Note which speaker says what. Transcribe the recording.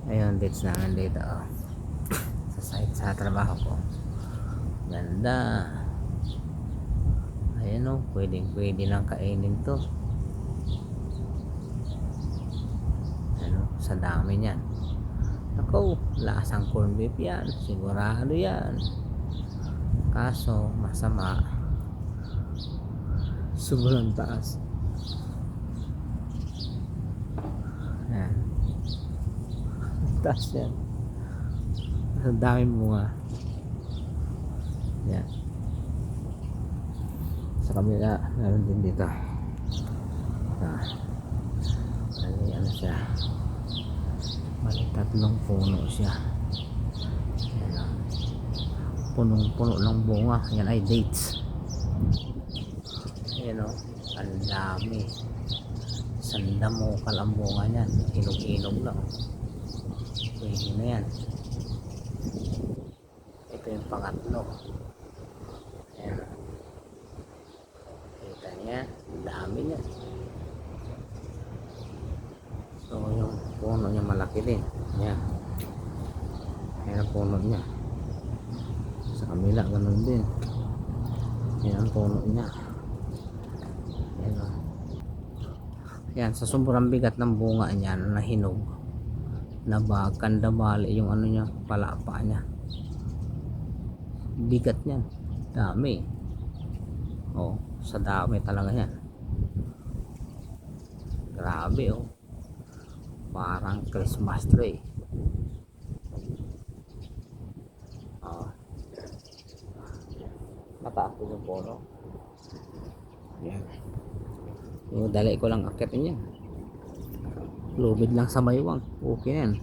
Speaker 1: Ayun, dates namin dito, sa site sa trabaho ko. Ganda. Ayan o, pwedeng pwede nang kainin to. Ano, sa dami niyan. Ako, lasang corn beef yan, sigurado yan. Kaso masama, sobrang taas. Ayan, taas yan. Ang dami bunga. Yan. Sa kabila, meron din dito. Ano siya? Bali, 3 puno siya. Yan. Punong-puno ng bunga. Yan ay dates. Ayan o, ang dami. Sandamukal ang bunga niyan. Inog-inog lang. Pwede na yan. Ito yung pangatlo. Ayan. Kita niya, ang dami niya. So yung puno niya malaki din. Ayan. Ayan ang puno niya. Sa kamila ganun din. Ayan ang puno niya. Ayan o. Ayan, sa sobrang bigat ng bunga niya na hinog, nabakandabali yung ano niya, palapa niya. Bigat niyan. Dami. Oh, sa dami talaga yan. Grabe oh. Parang Christmas tree. Oh. Mataas yung puno. Yan. Yung dali ko lang akitin yan. Lubid lang sa baywang. Okay yan.